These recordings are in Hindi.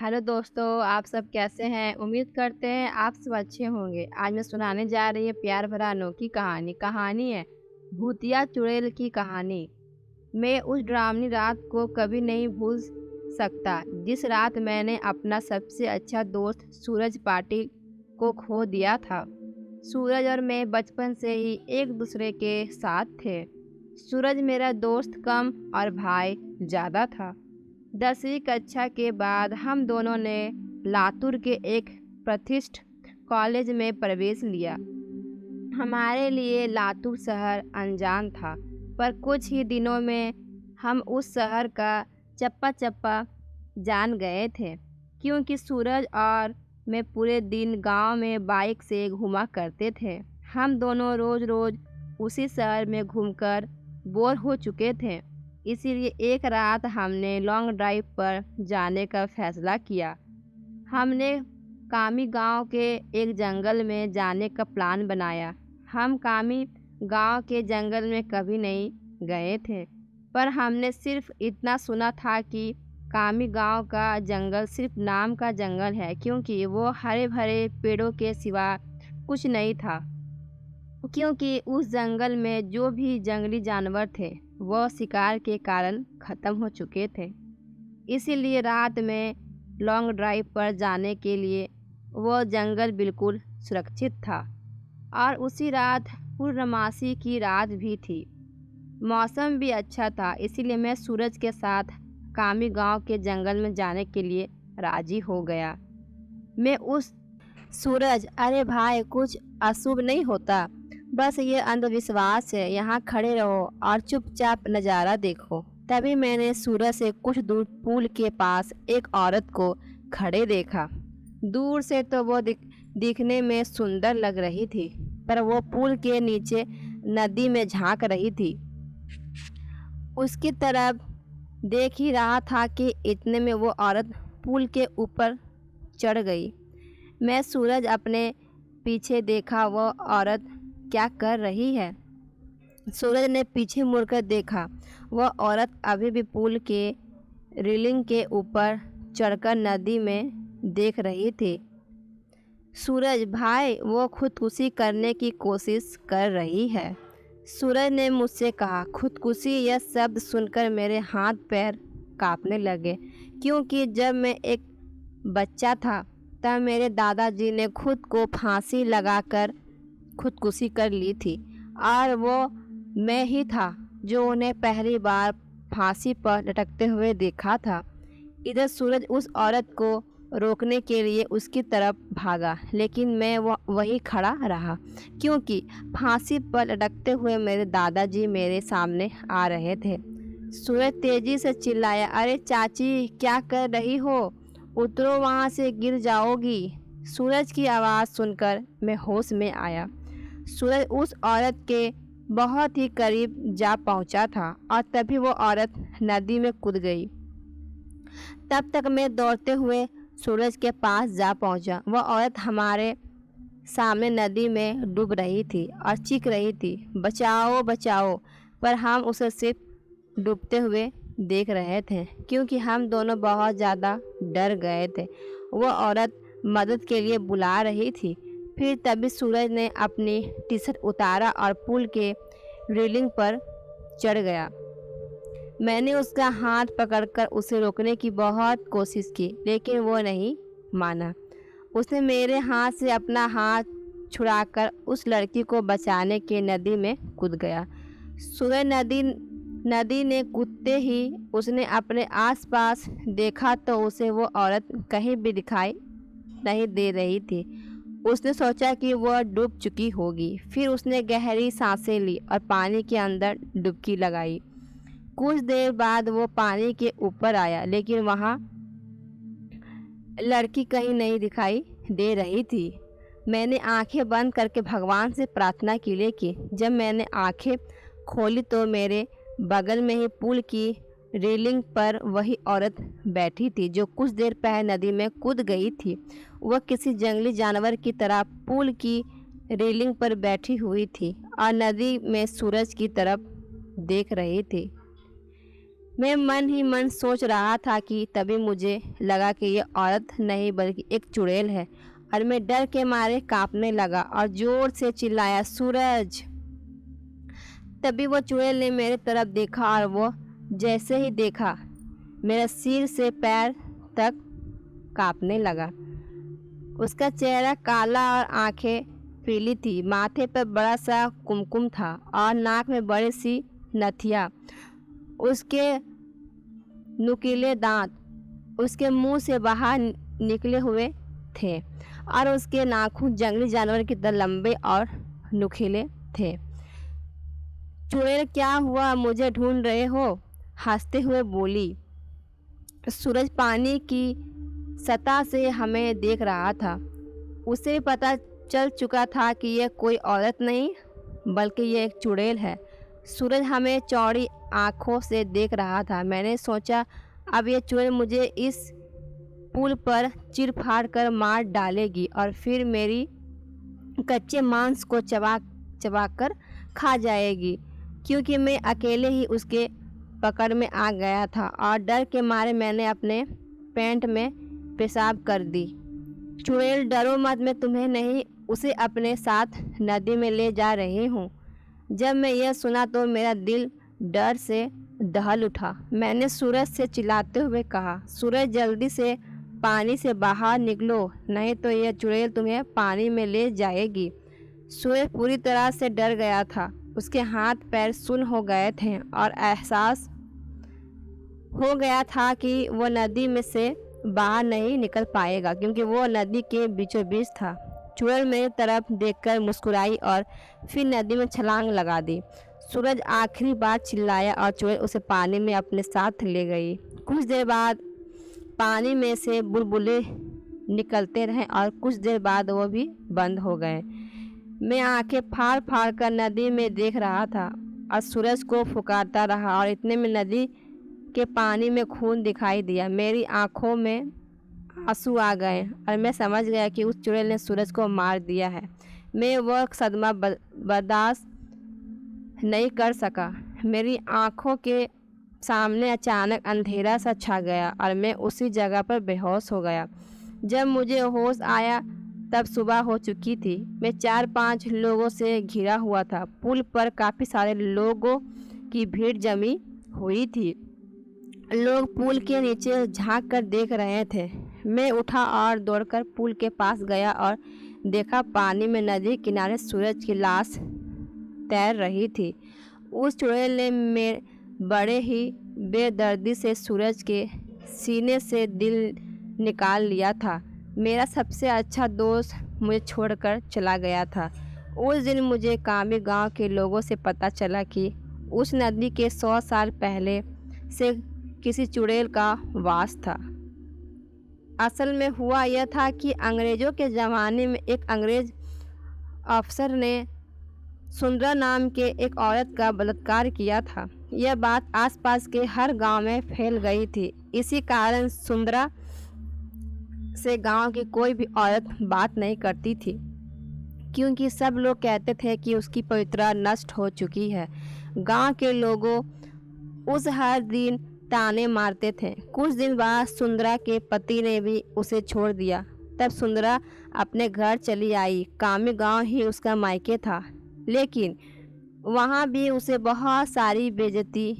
हेलो दोस्तों, आप सब कैसे हैं? उम्मीद करते हैं आप सब अच्छे होंगे। आज मैं सुनाने जा रही हूँ प्यार भरा अनोखी कहानी। कहानी है भूतिया चुड़ैल की कहानी। मैं उस डरावनी रात को कभी नहीं भूल सकता जिस रात मैंने अपना सबसे अच्छा दोस्त सूरज पाटिल को खो दिया था। सूरज और मैं बचपन से ही एक दूसरे के साथ थे। सूरज मेरा दोस्त कम और भाई ज़्यादा था। 10वीं कक्षा के बाद हम दोनों ने लातूर के एक प्रतिष्ठित कॉलेज में प्रवेश लिया। हमारे लिए लातूर शहर अनजान था, पर कुछ ही दिनों में हम उस शहर का चप्पा चप्पा जान गए थे, क्योंकि सूरज और मैं पूरे दिन गांव में बाइक से घुमा करते थे। हम दोनों रोज़ रोज़ उसी शहर में घूमकर बोर हो चुके थे, इसीलिए एक रात हमने लॉन्ग ड्राइव पर जाने का फैसला किया। हमने कामी गांव के एक जंगल में जाने का प्लान बनाया। हम कामी गांव के जंगल में कभी नहीं गए थे, पर हमने सिर्फ इतना सुना था कि कामी गांव का जंगल सिर्फ नाम का जंगल है, क्योंकि वो हरे भरे पेड़ों के सिवा कुछ नहीं था। क्योंकि उस जंगल में जो भी जंगली जानवर थे वह शिकार के कारण ख़त्म हो चुके थे। इसीलिए रात में लॉन्ग ड्राइव पर जाने के लिए वह जंगल बिल्कुल सुरक्षित था। और उसी रात पूर्णमासी की रात भी थी। मौसम भी अच्छा था, इसीलिए मैं सूरज के साथ कामी गांव के जंगल में जाने के लिए राज़ी हो गया। मैं उस सूरज, अरे भाई कुछ अशुभ नहीं होता, बस ये अंधविश्वास है, यहाँ खड़े रहो और चुपचाप नज़ारा देखो। तभी मैंने सूरज से कुछ दूर पुल के पास एक औरत को खड़े देखा। दूर से तो वो दिखने में सुंदर लग रही थी, पर वो पुल के नीचे नदी में झांक रही थी। उसकी तरफ देख ही रहा था कि इतने में वो औरत पुल के ऊपर चढ़ गई। मैं सूरज अपने पीछे देखा, वो औरत क्या कर रही है। सूरज ने पीछे मुड़कर देखा, वह औरत अभी भी पुल के रेलिंग के ऊपर चढ़कर नदी में देख रही थी। सूरज भाई, वो खुदकुशी करने की कोशिश कर रही है। सूरज ने मुझसे कहा। खुदकुशी यह शब्द सुनकर मेरे हाथ पैर कांपने लगे, क्योंकि जब मैं एक बच्चा था तब मेरे दादाजी ने खुद को फांसी लगाकर खुदकुशी कर ली थी, और वो मैं ही था जो उन्हें पहली बार फांसी पर लटकते हुए देखा था। इधर सूरज उस औरत को रोकने के लिए उसकी तरफ भागा, लेकिन मैं वहीं खड़ा रहा, क्योंकि फांसी पर लटकते हुए मेरे दादाजी मेरे सामने आ रहे थे। सूरज तेजी से चिल्लाया, अरे चाची, क्या कर रही हो? उतरो, वहाँ से गिर जाओगी। सूरज की आवाज़ सुनकर मैं होश में आया। सूरज उस औरत के बहुत ही करीब जा पहुंचा था, और तभी वो औरत नदी में कूद गई। तब तक मैं दौड़ते हुए सूरज के पास जा पहुंचा। वह औरत हमारे सामने नदी में डूब रही थी और चीख रही थी, बचाओ बचाओ, पर हम उसे सिर्फ डूबते हुए देख रहे थे, क्योंकि हम दोनों बहुत ज़्यादा डर गए थे। वह औरत मदद के लिए बुला रही थी। फिर तभी सूरज ने अपनी टी शर्ट उतारा और पुल के रेलिंग पर चढ़ गया। मैंने उसका हाथ पकड़कर उसे रोकने की बहुत कोशिश की, लेकिन वो नहीं माना। उसने मेरे हाथ से अपना हाथ छुड़ाकर उस लड़की को बचाने के नदी में कूद गया। सूरज नदी ने कूदते ही उसने अपने आसपास देखा तो उसे वो औरत कहीं भी दिखाई नहीं दे रही थी। उसने सोचा कि वह डूब चुकी होगी। फिर उसने गहरी सांसें ली और पानी के अंदर डुबकी लगाई। कुछ देर बाद वो पानी के ऊपर आया, लेकिन वहाँ लड़की कहीं नहीं दिखाई दे रही थी। मैंने आंखें बंद करके भगवान से प्रार्थना के लिए की। जब मैंने आंखें खोली तो मेरे बगल में ही पुल की रेलिंग पर वही औरत बैठी थी जो कुछ देर पहले नदी में कूद गई थी। वह किसी जंगली जानवर की तरह पुल की रेलिंग पर बैठी हुई थी और नदी में सूरज की तरफ देख रही थी। मैं मन ही मन सोच रहा था कि तभी मुझे लगा कि ये औरत नहीं बल्कि एक चुड़ैल है और मैं डर के मारे कांपने लगा और जोर से चिल्लाया, सूरज। तभी वो चुड़ैल ने मेरे तरफ देखा और वो जैसे ही देखा मेरा सिर से पैर तक कांपने लगा। उसका चेहरा काला और आंखें पीली थी, माथे पर बड़ा सा कुमकुम था और नाक में बड़ी सी नथिया। उसके नुकीले दांत उसके मुंह से बाहर निकले हुए थे और उसके नाखून जंगली जानवर की तरह लंबे और नुकीले थे। चुड़ैल, क्या हुआ, मुझे ढूंढ रहे हो? हंसते हुए बोली। सूरज पानी की सतह से हमें देख रहा था। उसे भी पता चल चुका था कि यह कोई औरत नहीं बल्कि यह एक चुड़ैल है। सूरज हमें चौड़ी आंखों से देख रहा था। मैंने सोचा अब यह चुड़ैल मुझे इस पुल पर चीर फाड़ कर मार डालेगी और फिर मेरी कच्चे मांस को चबा कर खा जाएगी, क्योंकि मैं अकेले ही उसके पकड़ में आ गया था और डर के मारे मैंने अपने पैंट में पेशाब कर दी। चुड़ैल, डरो मत, मैं तुम्हें नहीं उसे अपने साथ नदी में ले जा रही हूँ। जब मैं यह सुना तो मेरा दिल डर से दहल उठा। मैंने सूरज से चिल्लाते हुए कहा, सूरज जल्दी से पानी से बाहर निकलो, नहीं तो यह चुड़ैल तुम्हें पानी में ले जाएगी। सूरज पूरी तरह से डर गया था। उसके हाथ पैर सुन्न हो गए थे और एहसास हो गया था कि वो नदी में से बाहर नहीं निकल पाएगा, क्योंकि वो नदी के बीचों बीच था। चुड़ैल मेरी तरफ देखकर मुस्कुराई और फिर नदी में छलांग लगा दी। सूरज आखिरी बार चिल्लाया और चुड़ैल उसे पानी में अपने साथ ले गई। कुछ देर बाद पानी में से बुलबुले निकलते रहे और कुछ देर बाद वो भी बंद हो गए। मैं आंखें फाड़ फाड़ कर नदी में देख रहा था और सूरज को पुकारता रहा और इतने में नदी के पानी में खून दिखाई दिया। मेरी आंखों में आंसू आ गए और मैं समझ गया कि उस चुड़ैल ने सूरज को मार दिया है। मैं वह सदमा बर्दाश्त नहीं कर सका। मेरी आंखों के सामने अचानक अंधेरा सा छा गया और मैं उसी जगह पर बेहोश हो गया। जब मुझे होश आया तब सुबह हो चुकी थी। मैं 4-5 लोगों से घिरा हुआ था। पुल पर काफ़ी सारे लोगों की भीड़ जमी हुई थी। लोग पुल के नीचे झांक कर देख रहे थे। मैं उठा और दौड़कर पुल के पास गया और देखा पानी में नदी किनारे सूरज की लाश तैर रही थी। उस चुड़ैल ने बड़े ही बेदर्दी से सूरज के सीने से दिल निकाल लिया था। मेरा सबसे अच्छा दोस्त मुझे छोड़कर चला गया था। उस दिन मुझे कामी गांव के लोगों से पता चला कि उस नदी के 100 साल पहले से किसी चुड़ैल का वास था। असल में हुआ यह था कि अंग्रेज़ों के ज़माने में एक अंग्रेज़ अफसर ने सुंदरा नाम के एक औरत का बलात्कार किया था। यह बात आसपास के हर गांव में फैल गई थी। इसी कारण सुंदरा से गांव की कोई भी औरत बात नहीं करती थी, क्योंकि सब लोग कहते थे कि उसकी पवित्रता नष्ट हो चुकी है। गांव के लोगों उस हर दिन ताने मारते थे। कुछ दिन बाद सुंदरा के पति ने भी उसे छोड़ दिया। तब सुंदरा अपने घर चली आई। कामी गांव ही उसका मायके था, लेकिन वहाँ भी उसे बहुत सारी बेइज्जती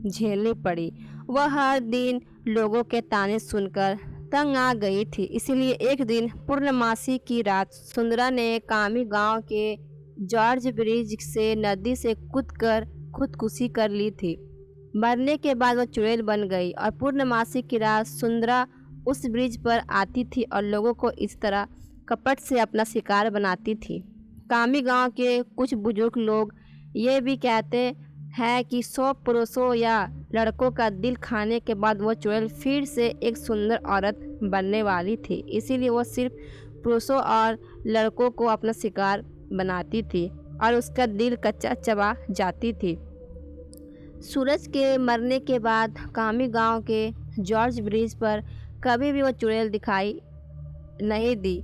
झेलनी पड़ी। वह हर दिन लोगों के ताने सुनकर तंग आ गई थी। इसलिए एक दिन पूर्णमासी की रात सुंदरा ने कामी गांव के जॉर्ज ब्रिज से नदी से कूदकर खुदकुशी कर ली थी। मरने के बाद वह चुड़ैल बन गई और पूर्णमासी की रात सुंदरा उस ब्रिज पर आती थी और लोगों को इस तरह कपट से अपना शिकार बनाती थी। कामी गांव के कुछ बुजुर्ग लोग ये भी कहते हैं कि 100 पुरुषों या लड़कों का दिल खाने के बाद वो चुड़ैल फिर से एक सुंदर औरत बनने वाली थी। इसीलिए वो सिर्फ पुरुषों और लड़कों को अपना शिकार बनाती थी और उसका दिल कच्चा चबा जाती थी। सूरज के मरने के बाद कामी गांव के जॉर्ज ब्रिज पर कभी भी वो चुड़ैल दिखाई नहीं दी।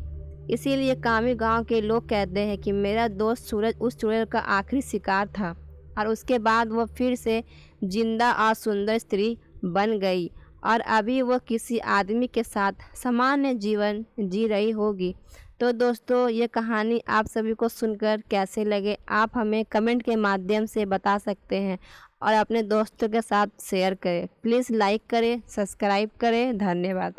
इसीलिए कामी गांव के लोग कहते हैं कि मेरा दोस्त सूरज उस चुड़ैल का आखिरी शिकार था। और उसके बाद वो फिर से जिंदा और सुंदर स्त्री बन गई और अभी वो किसी आदमी के साथ सामान्य जीवन जी रही होगी। तो दोस्तों, ये कहानी आप सभी को सुनकर कैसे लगे, आप हमें कमेंट के माध्यम से बता सकते हैं और अपने दोस्तों के साथ शेयर करें। प्लीज़ लाइक करें, सब्सक्राइब करें। धन्यवाद।